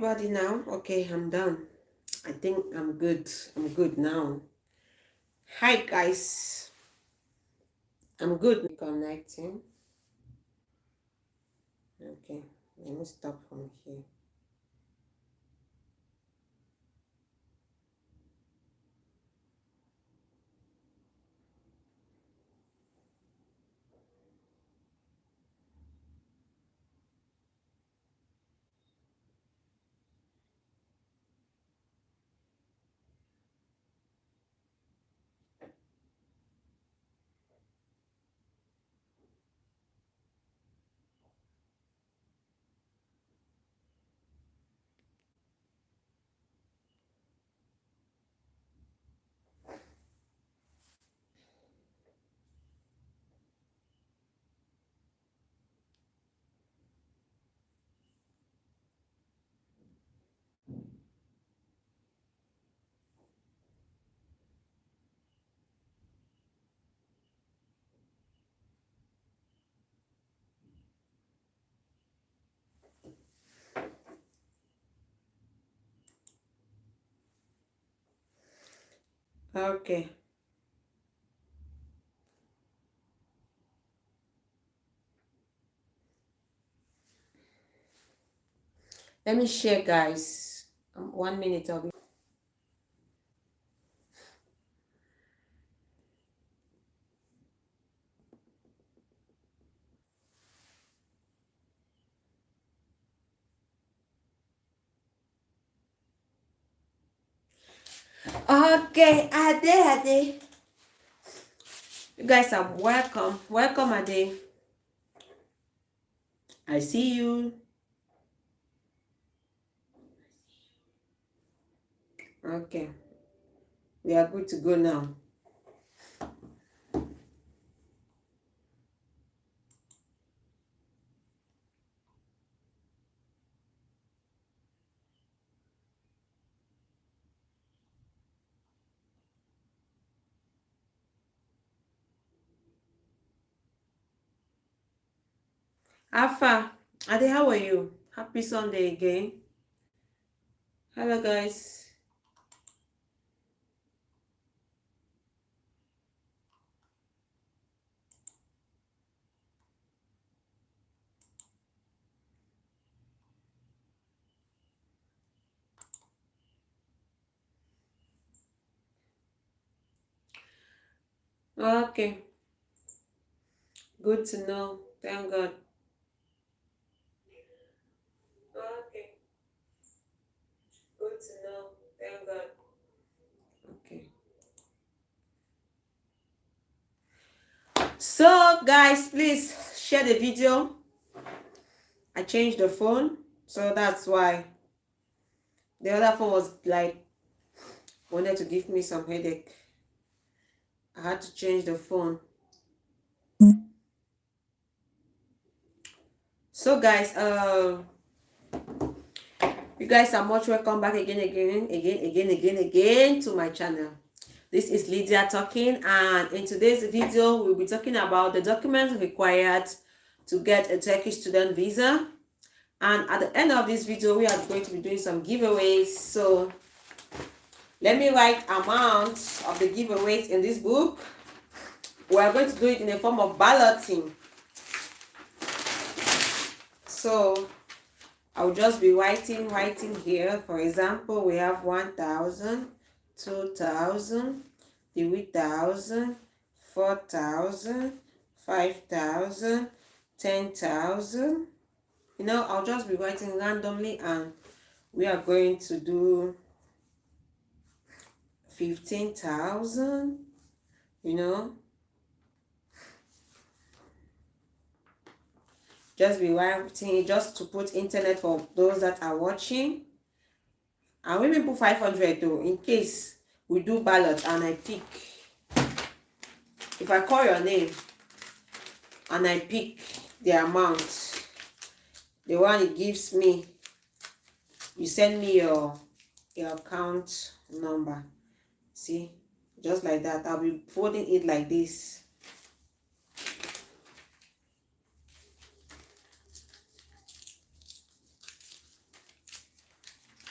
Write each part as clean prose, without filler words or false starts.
everybody now? Okay, I'm done. I think I'm good. I'm good now. Hi guys. I'm good. Connecting. Okay, let me stop from here. Okay. Let me share guys. 1 minute I'll be. Okay, Ade. You guys are welcome. Welcome, Ade. I see you. Okay. We are good to go now. Alpha, Ade, how are you? Happy Sunday again. Hello, guys. Okay, good to know. Thank God. Okay, good to know. Thank God. Okay. So, guys, please share the video. I changed the phone, so that's why the other phone was like wanted to give me some headache. I had to change the phone. So, guys, you guys are much welcome back again to my channel. This is Lydia talking, and in today's video we'll be talking about the documents required to get a Turkish student visa. And at the end of this video we are going to be doing some giveaways. So let me write amounts of the giveaways in this book. We are going to do it in a form of balloting. So I'll just be writing here. For example, we have 1,000, 2,000, 3,000, 4,000, 5,000, 10,000. I'll just be writing randomly, and we are going to do 15,000. Just be writing just to put internet for those that are watching. And we may put 500 though, in case we do ballot and I pick. If I call your name and I pick the amount, the one it gives me, you send me your account number. See, just like that. I'll be folding it like this.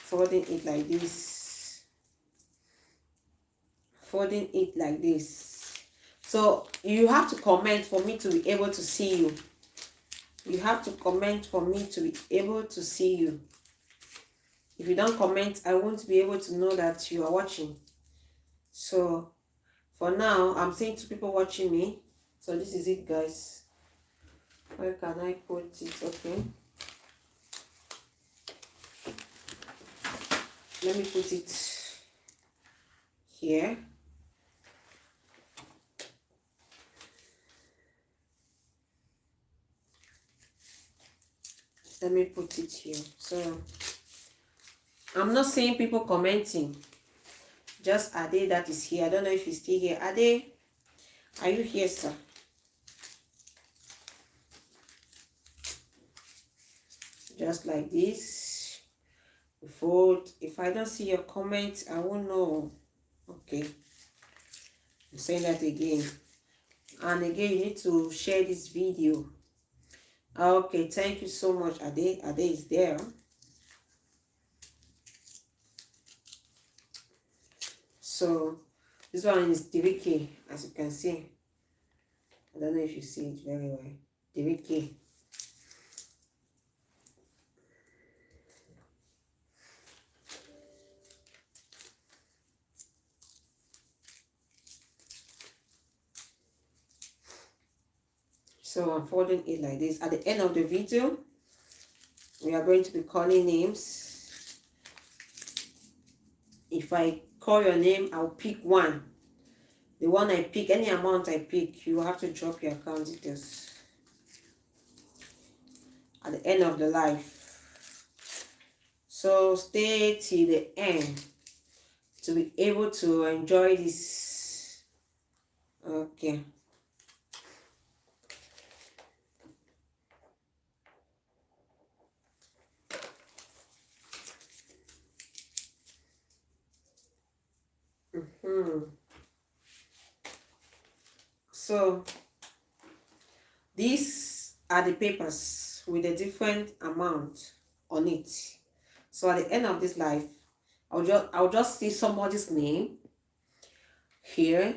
folding it like this, folding it like this. So you have to comment for me to be able to see you. You have to comment for me to be able to see you. If you don't comment, I won't be able to know that you are watching. So for now, I'm seeing 2 people watching me. So this is it, guys. Where can I put it? Okay. Let me put it here. Let me put it here. So I'm not seeing people commenting. Just Ade that is here. I don't know if he's still here. Ade, are you here, sir? Just like this. Fold. If I don't see your comments, I won't know. Okay. I'm saying that again. And again, you need to share this video. Okay, thank you so much, Ade. Ade is there. So this one is 3K, as you can see. I don't know if you see it very well. 3K. So I'm folding it like this. At the end of the video, we are going to be calling names. If I call your name, I'll pick one. The one I pick, any amount I pick, you have to drop your account details at the end of the live. So stay till the end to be able to enjoy this. Okay. So these are the papers with a different amount on it. So at the end of this life, I'll just see somebody's name here,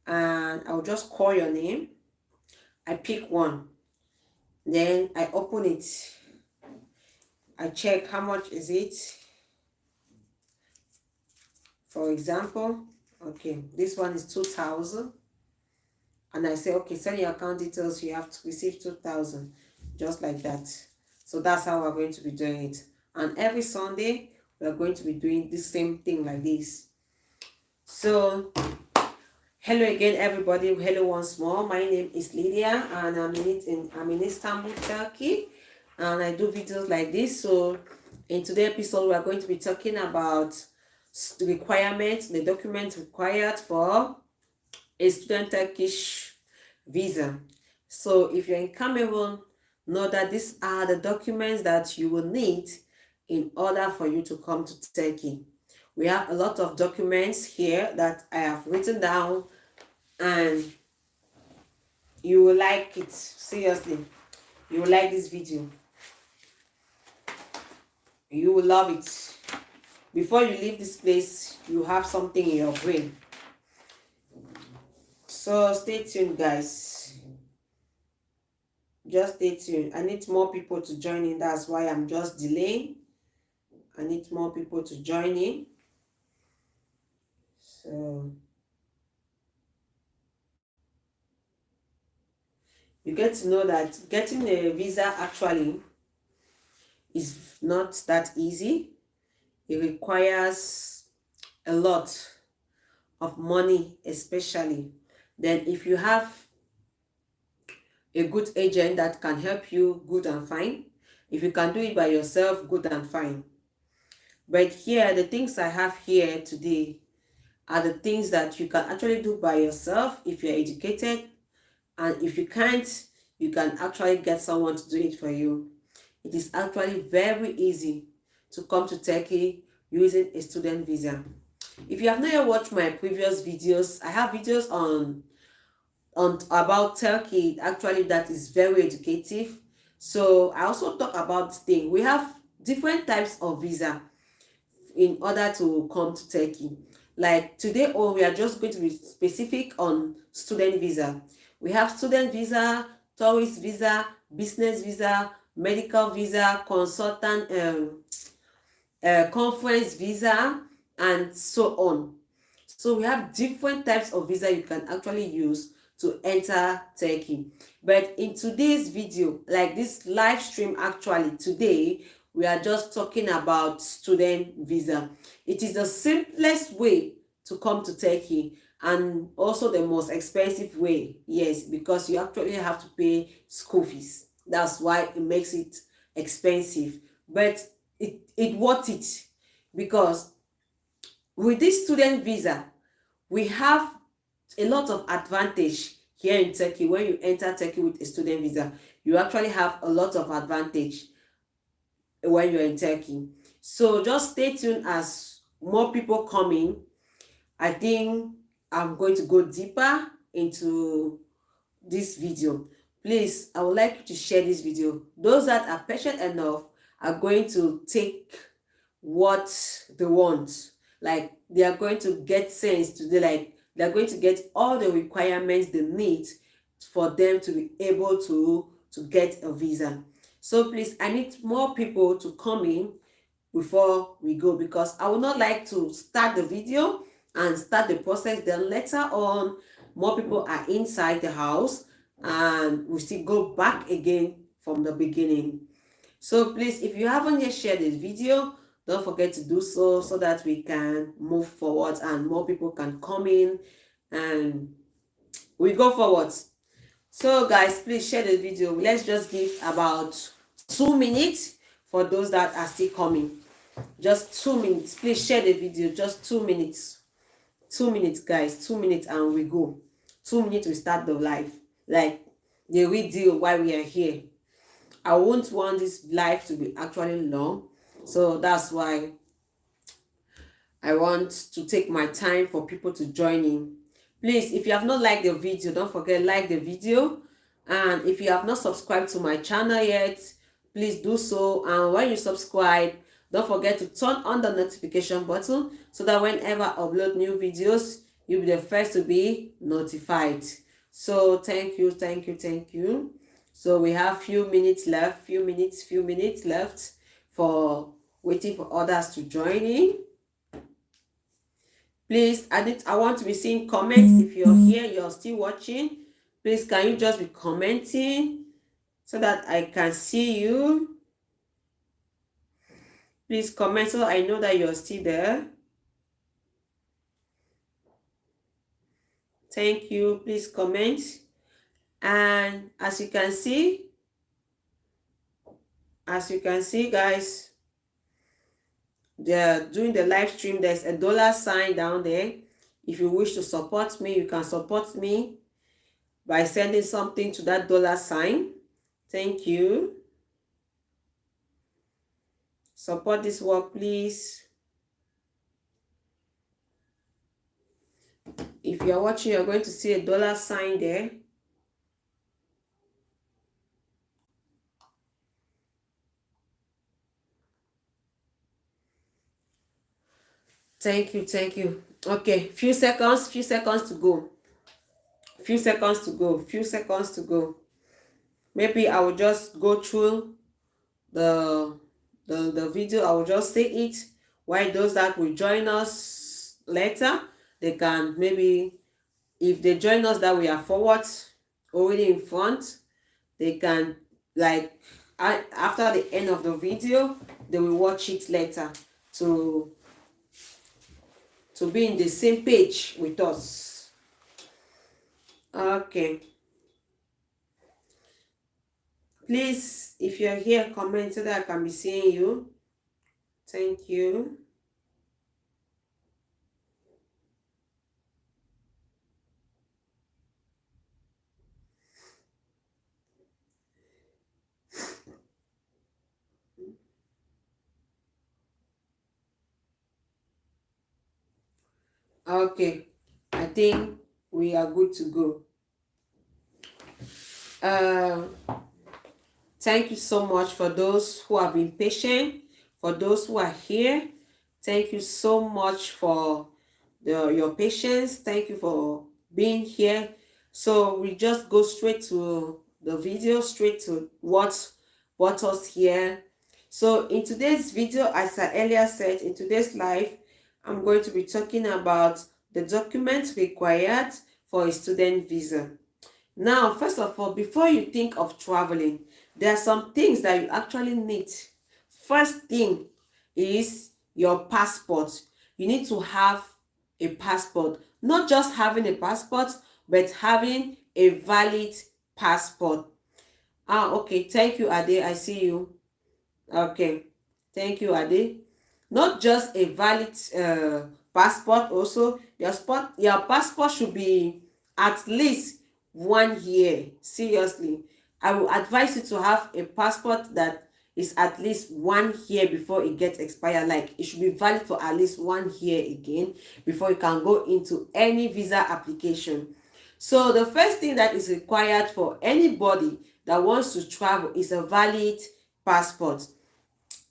and I'll just call your name. I pick one, then I open it. I check how much is it. For example, okay, this one is 2,000. And I say, okay, send your account details, you have to receive 2,000, just like that. So that's how we're going to be doing it. And every Sunday, we're going to be doing the same thing like this. So, hello again, everybody. Hello once more. My name is Lydia, and I'm in Istanbul, Turkey. And I do videos like this. So, in today's episode, we're going to be talking about the requirements, the documents required for a student Turkish visa. So if you're in Cameroon, know that these are the documents that you will need in order for you to come to Turkey. We have a lot of documents here that I have written down, and you will like it. Seriously, you will like this video. You will love it. Before you leave this place, you have something in your brain. So stay tuned, guys. Just stay tuned. I need more people to join in. That's why I'm just delaying. I need more people to join in. So you get to know that getting a visa actually is not that easy. It requires a lot of money, especially. Then if you have a good agent that can help you, good and fine. If you can do it by yourself, good and fine. But here, the things I have here today are the things that you can actually do by yourself if you're educated. And if you can't, you can actually get someone to do it for you. It is actually very easy to come to Turkey using a student visa. If you have not yet watched my previous videos, I have videos on about Turkey actually that is very educative. So I also talk about this thing. We have different types of visa. in order to come to Turkey. Like today, we are just going to be specific on student visa. We have student visa, tourist visa, business visa, medical visa, consultant, conference visa, and so on. So we have different types of visa you can actually use to enter Turkey. But in today's video, like this live stream, actually today we are just talking about student visa. It is the simplest way to come to Turkey and also the most expensive way. Yes, because you actually have to pay school fees. That's why it makes it expensive. But it worth it, because with this student visa we have a lot of advantage here in Turkey. When you enter Turkey with a student visa, you actually have a lot of advantage when you're in Turkey. So just stay tuned as more people come in. I think I'm going to go deeper into this video. Please, I would like you to share this video. Those that are patient enough are going to take what they want. Like they are going to get sense today. Like they are going to get all the requirements they need for them to be able to get a visa. So please, I need more people to come in before we go, because I would not like to start the video and start the process, then later on more people are inside the house and we still go back again from the beginning. So please, if you haven't yet shared this video, don't forget to do so, so that we can move forward and more people can come in and we go forward. So guys, please share the video. Let's just give about 2 minutes for those that are still coming. Just 2 minutes. Please share the video. Just 2 minutes. 2 minutes, guys. 2 minutes and we go. 2 minutes we start the live. Like the real deal why we are here. I won't want this live to be actually long. So that's why I want to take my time for people to join in. Please, if you have not liked the video, don't forget like the video. And if you have not subscribed to my channel yet, please do so. And when you subscribe, don't forget to turn on the notification button so that whenever I upload new videos, you'll be the first to be notified. So thank you, thank you, thank you. So we have few minutes left, few minutes left for waiting for others to join in. Please, I want to be seeing comments. If you're here, you're still watching, please can you just be commenting so that I can see you. Please comment so I know that you're still there. Thank you. Please comment. And as you can see, guys, they're doing the live stream. There's a $sign down there. If you wish to support me, you can support me by sending something to that $sign. Thank you. Support this work, please. If you're watching, you're going to see a $sign there. Thank you, thank you. Okay, few seconds to go. Few seconds to go. Maybe I will just go through the video. I will just say it. While those that will join us later, they can maybe, if they join us that we are forward, already in front, they can, like, after the end of the video, they will watch it later to be in the same page with us. Okay. Please, if you're here, comment so that I can be seeing you. Thank you. Okay, I think we are good to go. Thank you so much for those who have been patient, for those who are here. Thank you so much for your patience. Thank you for being here. So we just go straight to the video, straight to what brought us here. So in today's video, as I earlier said, in today's live, I'm going to be talking about the documents required for a student visa. Now, first of all, before you think of traveling, there are some things that you actually need. First thing is your passport. You need to have a passport. Not just having a passport, but having a valid passport. Okay. Thank you, Ade. I see you. Okay. Thank you, Ade. Not just a valid passport, also your passport should be at least 1 year. Seriously, I will advise you to have a passport that is at least 1 year before it gets expired. Like, it should be valid for at least 1 year again before you can go into any visa application. So the first thing that is required for anybody that wants to travel is a valid passport.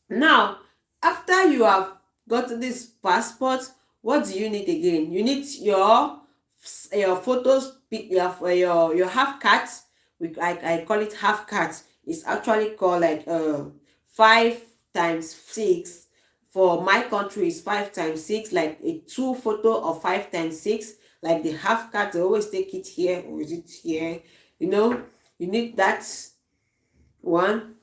Now, after you have gotten this passport, what do you need again? You need your photos, your half cut. I call it half cut. It's actually called like 5 times 6. For my country, is 5 times 6, like a two photo of 5 times 6, like the half cut. They always take it here, or is it here? You know, you need that one.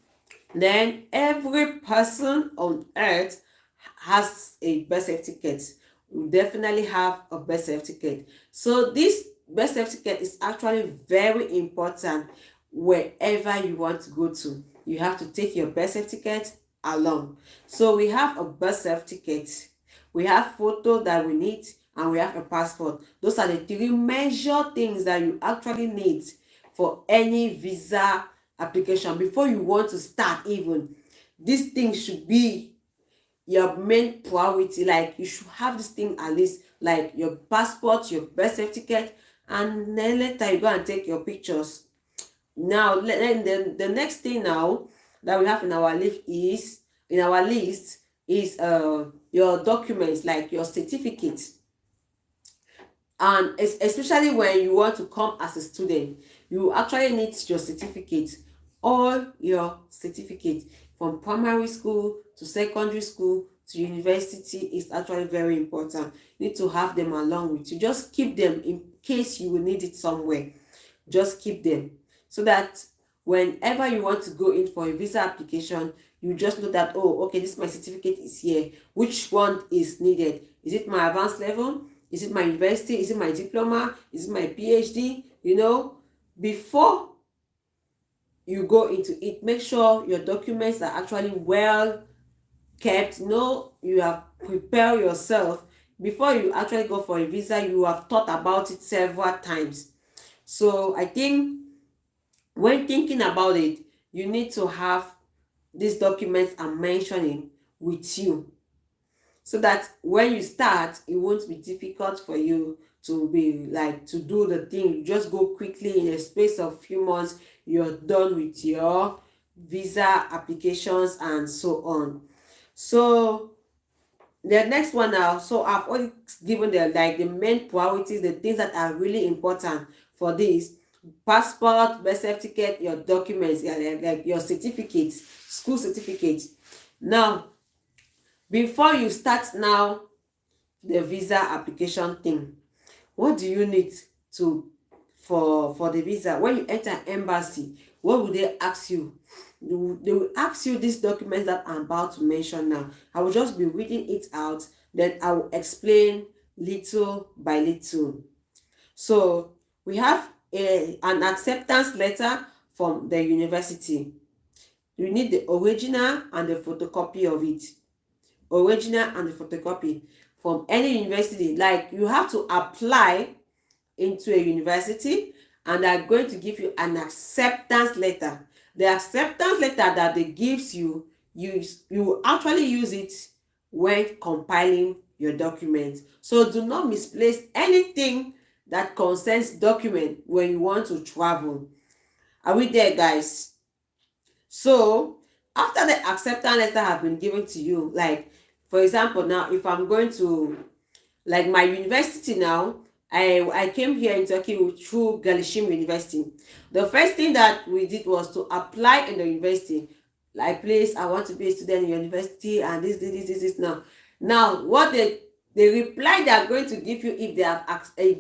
Then every person on earth has a birth certificate. We definitely have a birth certificate. So this birth certificate is actually very important wherever you want to go to. You have to take your birth certificate along. So we have a birth certificate, we have photo that we need, and we have a passport. Those are the three major things that you actually need for any visa application. Before you want to start, even this thing should be your main priority. Like, you should have this thing at least, like your passport, your birth certificate, and then later you go and take your pictures. Now, then the next thing now that we have in our list is your documents, like your certificate. And especially when you want to come as a student, you actually need your certificate. All your certificate, from primary school to secondary school to university, is actually very important. You need to have them along with you. Just keep them in case you will need it somewhere. Just keep them, so that whenever you want to go in for a visa application, you just know that, oh, okay, this my certificate is here. Which one is needed? Is it my advanced level? Is it my university? Is it my diploma? Is it my PhD? Before you go into it, make sure your documents are actually well kept. You have prepared yourself. Before you actually go for a visa, you have thought about it several times. So I think when thinking about it, you need to have these documents I'm mentioning with you, so that when you start, it won't be difficult for you to be like to do the thing. You just go quickly, in a space of few months, you're done with your visa applications and so on. So the next one now, so I've already given the main priorities, the things that are really important for this: passport, birth certificate, your documents, like your certificates, school certificates. Now, before you start now the visa application thing, what do you need to for the visa? When you enter embassy, what will they ask you? They will ask you these documents that I'm about to mention now. I will just be reading it out, then I will explain little by little. So we have an acceptance letter from the university. You need the original and the photocopy of it. Original and the photocopy from any university. Like, you have to apply into a university, and they're going to give you an acceptance letter. The acceptance letter that they gives you, you actually use it when compiling your documents. So do not misplace anything that concerns document when you want to travel. Are we there, guys? So after the acceptance letter have been given to you, like, For example, now if I'm going to, like, my university now, I came here in Turkey through Galishim University. The first thing that we did was to apply in the university. Like, please, I want to be a student in your university, and this now. Now, what the reply they are going to give you if they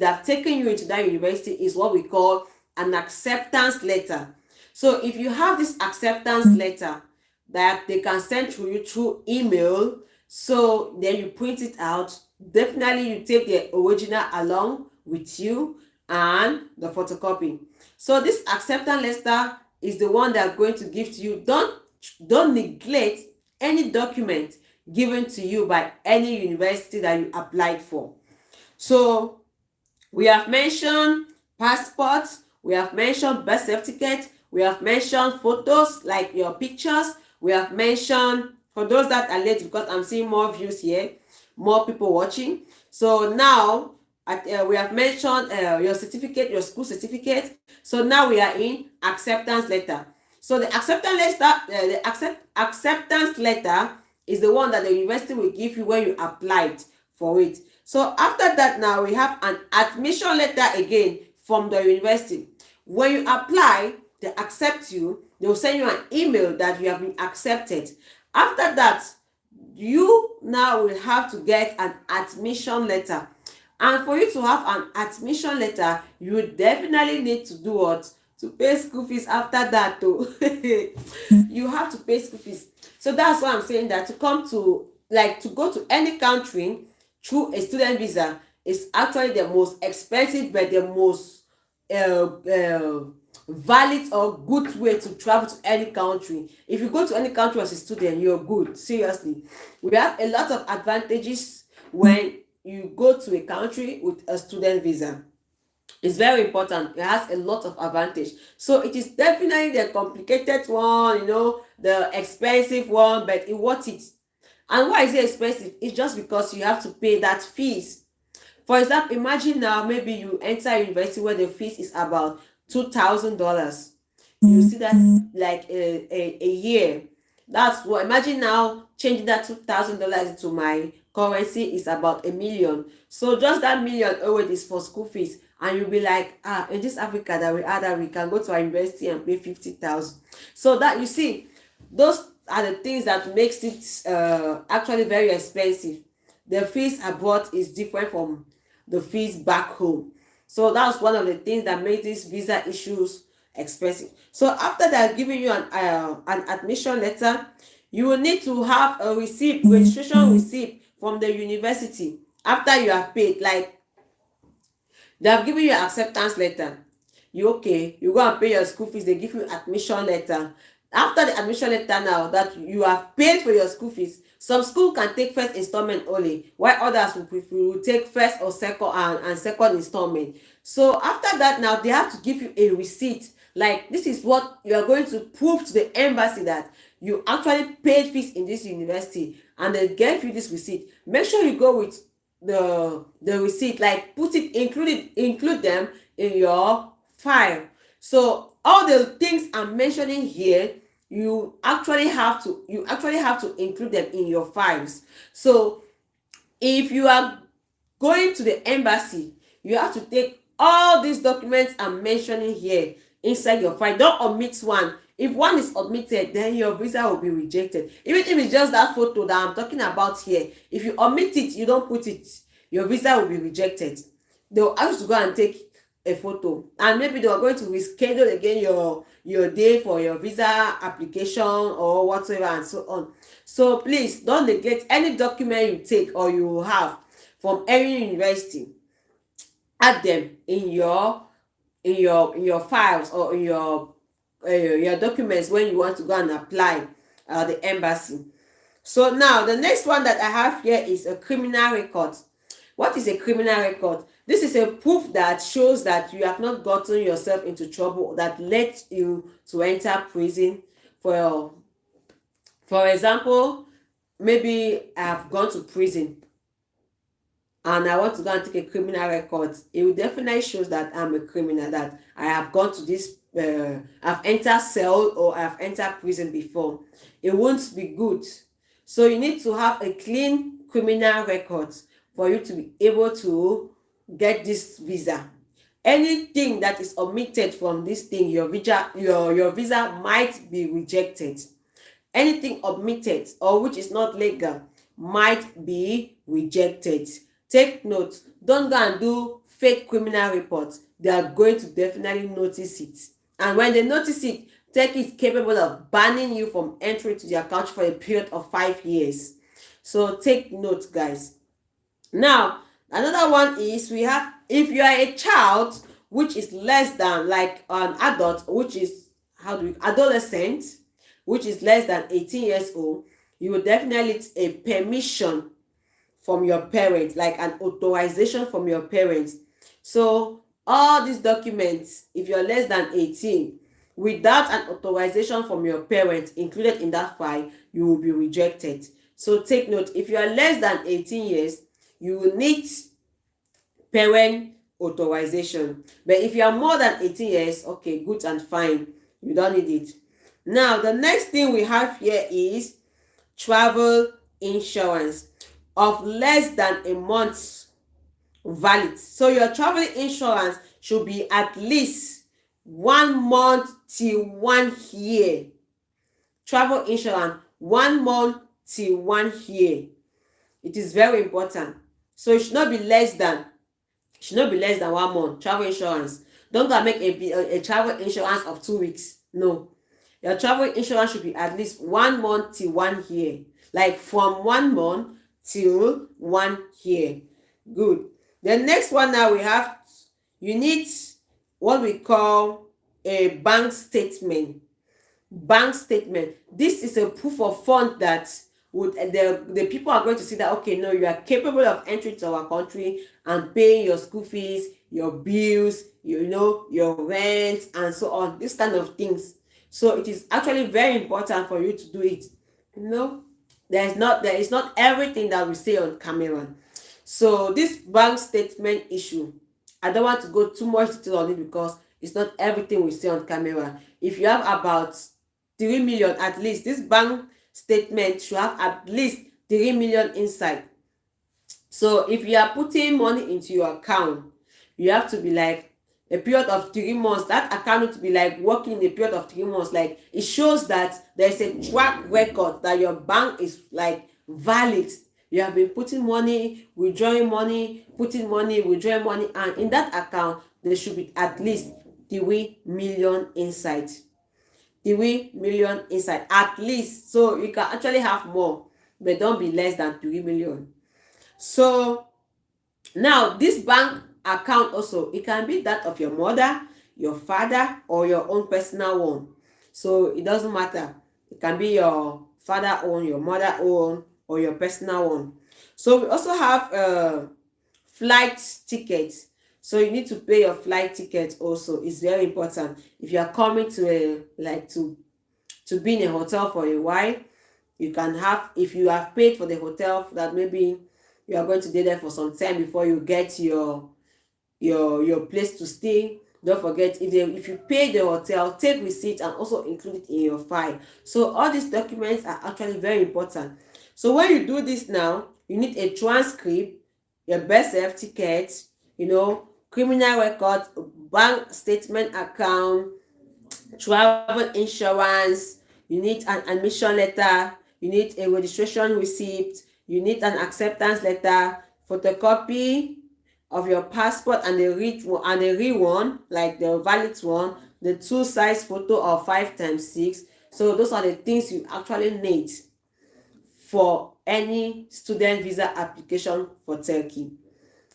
have taken you into that university is what we call an acceptance letter. So if you have this acceptance letter that they can send to you through email, so then you print it out. Definitely you take the original along with you and the photocopy. So this acceptance letter is the one they're going to give to you. Don't neglect any document given to you by any university that you applied for. So we have mentioned passports, we have mentioned birth certificate, we have mentioned photos like your pictures, we have mentioned, for those that are late, because I'm seeing more views here, more people watching. So now we have mentioned your certificate, your school certificate. So now we are in acceptance letter. So the acceptance letter is the one that the university will give you when you applied for it. So after that, now we have an admission letter again from the university. When you apply, they accept you, they will send you an email that you have been accepted. After that, you now will have to get an admission letter. And for you to have an admission letter, you definitely need to do what? To pay school fees after that too. You have to pay school fees. So that's why I'm saying that to come to, like, to go to any country through a student visa is actually the most expensive but the most valid or good way to travel to any country. If you go to any country as a student, you're good. Seriously, we have a lot of advantages when you go to a country with a student visa. It's very important. It has a lot of advantage. So it is definitely the complicated one, the expensive one, but it worth it. And why is it expensive? It's just because you have to pay that fees. For example, imagine now maybe you enter a university where the fees is about $2,000. You see that like a year. That's what, imagine now changing that $2,000 into my currency is about $1 million. So just that million already is for school fees. And you'll be like, in this Africa that we can go to our university and pay 50,000. So that, you see, those are the things that makes it actually very expensive. The fees abroad is different from the fees back home. So that's one of the things that makes these visa issues expensive. So after they're giving you an admission letter, you will need to have a receipt, registration receipt from the university after you have paid. Like, they have given you an acceptance letter. You go and pay your school fees, they give you admission letter. After the admission letter, now that you have paid for your school fees, some school can take first installment only, while others will take first or second and second installment. So after that, now they have to give you a receipt. Like, this is what you are going to prove to the embassy that you actually paid fees in this university, and they gave you this receipt. Make sure you go with the receipt, like include them in your file. So all the things I'm mentioning here, you actually have to include them in your files. So if you are going to the embassy, you have to take all these documents I'm mentioning here inside your file. Don't omit one. If one is omitted, then your visa will be rejected. Even if it's just that photo that I'm talking about here, if you omit it, you don't put it, your visa will be rejected. They'll ask you to go and take a photo, and maybe they are going to reschedule again your day for your visa application or whatever and so on. So please don't neglect any document you take or you have from any university. Add them in your files or in your documents when you want to go and apply the embassy. So now the next one that I have here is a criminal record. What is a criminal record? This is a proof that shows that you have not gotten yourself into trouble that led you to enter prison. For example, maybe I have gone to prison and I want to go and take a criminal record. It will definitely shows that I'm a criminal, that I have gone to this I've entered cell or I've entered prison before. It won't be good. So you need to have a clean criminal record for you to be able to get this visa. Anything that is omitted from this thing, your visa might be rejected. Anything omitted or which is not legal might be rejected. Take note, don't go and do fake criminal reports. They are going to definitely notice it, and when they notice it, tech is capable of banning you from entry to their country for a period of 5 years. So take note, guys. Now, another one is, we have, if you are a child which is less than, like an adult, which is, adolescent, which is less than 18 years old, you will definitely need a permission from your parents, like an authorization from your parents. So all these documents, if you're less than 18, without an authorization from your parents included in that file, you will be rejected. So take note, if you are less than 18 years, you will need parent authorization. But if you are more than 18 years, okay, good and fine, you don't need it. Now, the next thing we have here is travel insurance of less than a month valid. So your travel insurance should be at least 1 month till 1 year. Travel insurance 1 month till 1 year. It is very important. So it should not be less than 1 month. Travel insurance. Don't go and make a travel insurance of 2 weeks. No. Your travel insurance should be at least 1 month till 1 year. Like from 1 month till 1 year. Good. The next one now we have, you need what we call a bank statement. Bank statement. This is a proof of fund that would the people are going to see that, okay, no, you are capable of entering to our country and paying your school fees, your bills, your rent, and so on. This kind of things. So it is actually very important for you to do it. There is not everything that we say on camera. So this bank statement issue, I don't want to go too much detail on it because it's not everything we say on camera. If you have about 3 million, at least this bank statement should have at least 3 million inside. So if you are putting money into your account, you have to be like a period of 3 months. That account needs to be like working in a period of 3 months. Like it shows that there's a track record that your bank is like valid. You have been putting money, withdrawing money, putting money, withdrawing money, and in that account there should be at least 3 million inside. 3 million inside at least. So you can actually have more, but don't be less than 3 million. So now this bank account also, it can be that of your mother, your father, or your own personal one. So it doesn't matter. It can be your father own, your mother own, or your personal one. So we also have flight tickets. So you need to pay your flight ticket also. It's very important. If you are coming to to be in a hotel for a while, you can have, if you have paid for the hotel, that maybe you are going to be there for some time before you get your place to stay. Don't forget, if you pay the hotel, take receipt and also include it in your file. So all these documents are actually very important. So when you do this now, you need a transcript, your birth certificate, criminal record, bank statement, account, travel insurance, you need an admission letter, you need a registration receipt, you need an acceptance letter, photocopy of your passport and the real one, like the valid one, the 2-size photo of 5x6. So those are the things you actually need for any student visa application for Turkey.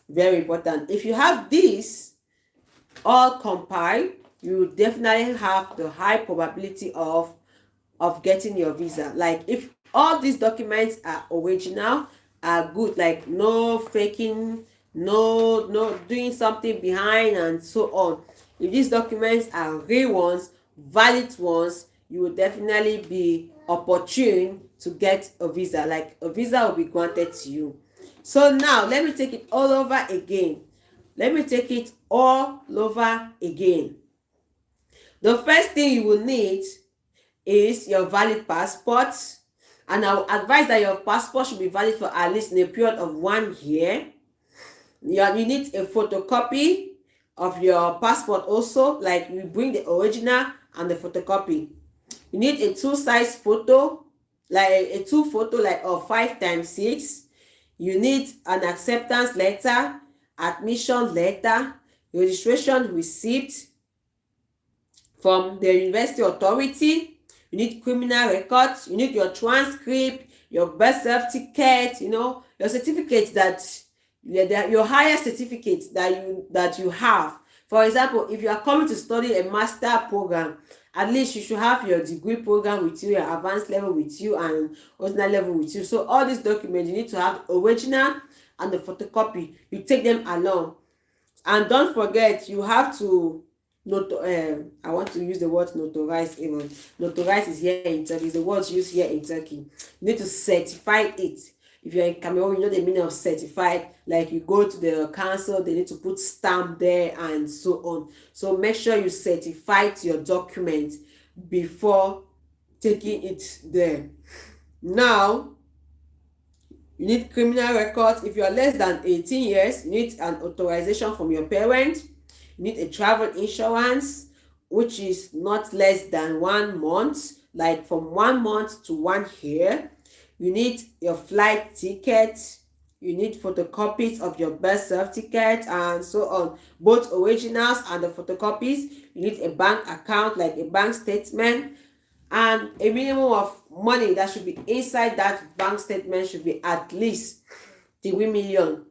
Very important. If you have this all compiled, you definitely have the high probability of getting your visa. Like if all these documents are original, are good, like no faking, no doing something behind and so on. If these documents are real ones, valid ones, you will definitely be opportune to get a visa. Like a visa will be granted to you. So now let me take it all over again. The first thing you will need is your valid passport And I will advise that your passport should be valid for at least in a period of 1 year. You need a photocopy of your passport also, like you bring the original and the photocopy. You need a 2 size photo, like a 2 photo like of 5x6. You need an acceptance letter, admission letter, registration receipt from the university authority. You need criminal records. You need your transcript, your birth certificate, your certificate your higher certificate that you have. For example, if you are coming to study a master program, at least you should have your degree program with you, your advanced level with you, and ordinary level with you. So all these documents, you need to have the original and the photocopy. You take them along. And don't forget, you have to I want to use the word notarize. Even notarize is here in Turkey, is the word used here in Turkey. You need to certify it. If you're in Cameroon, you know the meaning of certified. Like you go to the council, they need to put stamp there and so on. So make sure you certify your document before taking it there. Now, you need criminal records. If you are less than 18 years, you need an authorization from your parents. You need a travel insurance, which is not less than 1 month, like from 1 month to 1 year. You need your flight ticket. You need photocopies of your birth certificate and so on, both originals and the photocopies. You need a bank account, like a bank statement, and a minimum of money that should be inside that bank statement should be at least 3 million.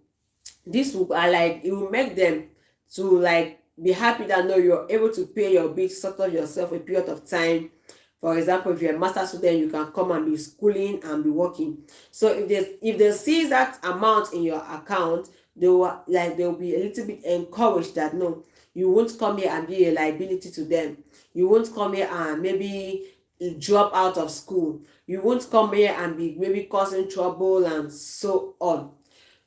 This will it will make them to be happy that no, you're able to pay your bills, sort of yourself a period of time. For example, if you're a master student, you can come and be schooling and be working. So if they see that amount in your account, they'll be a little bit encouraged that no, you won't come here and be a liability to them. You won't come here and maybe drop out of school. You won't come here and be maybe causing trouble and so on.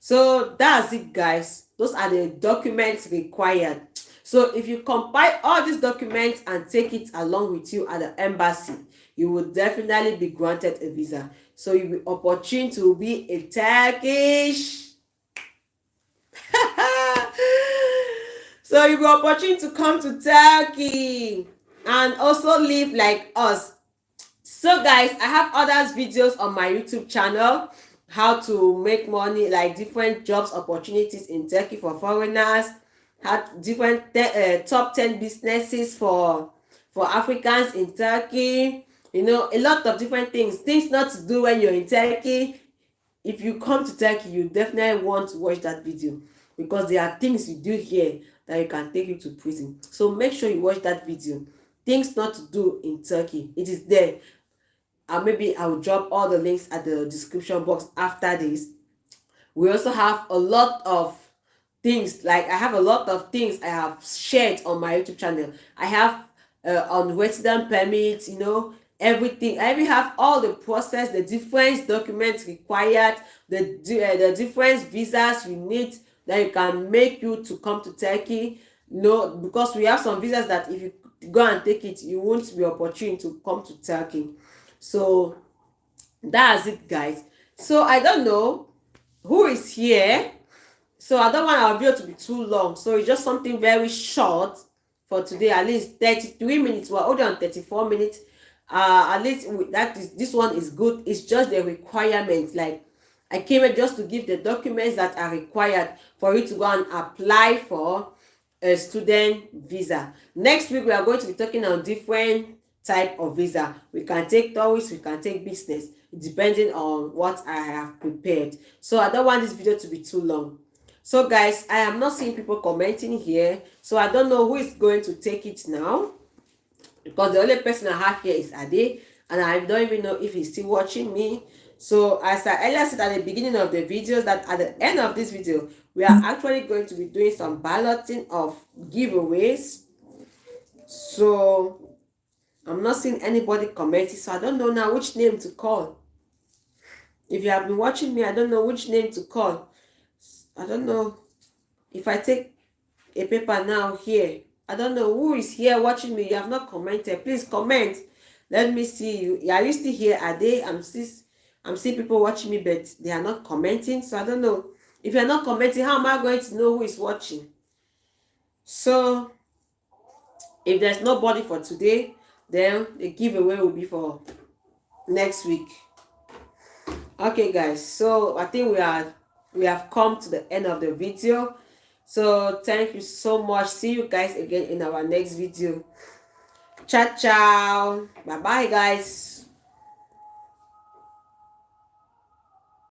So that's it, guys. Those are the documents required. So if you compile all these documents and take it along with you at the embassy, you will definitely be granted a visa. So you'll be opportune to be a Turkish. So you'll be opportune to come to Turkey and also live like us. So guys, I have other videos on my YouTube channel, how to make money, like different jobs opportunities in Turkey for foreigners, had different top 10 businesses for Africans in Turkey, a lot of different things not to do when you're in Turkey. If you come to Turkey, you definitely want to watch that video, because there are things you do here that you can take you to prison. So make sure you watch that video, things not to do in Turkey. It is there. And maybe I will drop all the links at the description box after this. We also have a lot of things, I have a lot of things I have shared on my YouTube channel. I have on resident permits, everything. I even have all the process, the different documents required, the different visas you need that you can make you to come to Turkey. Because we have some visas that if you go and take it, you won't be opportune to come to Turkey. So that's it, guys. So I don't know who is here. So I don't want our video to be too long. So it's just something very short for today, at least 33 minutes. We're already on 34 minutes. At least this one is good. It's just the requirements. I came here just to give the documents that are required for you to go and apply for a student visa. Next week, we are going to be talking on different type of visa. We can take tourist, we can take business, depending on what I have prepared. So I don't want this video to be too long. So guys, I am not seeing people commenting here, so I don't know who is going to take it now, because the only person I have here is Ade, and I don't even know if he's still watching me. So as I earlier said at the beginning of the videos, that at the end of this video, we are actually going to be doing some balloting of giveaways. So I'm not seeing anybody commenting, so I don't know now which name to call. If you have been watching me, I don't know which name to call. I don't know if I take a paper now here. I don't know who is here watching me. You have not commented. Please comment. Let me see you. Are you still here? Are they? I'm still I'm seeing people watching me, but they are not commenting. So I don't know. If you're not commenting, how am I going to know who is watching? So if there's nobody for today, then the giveaway will be for next week. Okay, guys. So I think we have come to the end of the video. So thank you so much. See you guys again in our next video. Ciao, ciao. Bye bye, guys.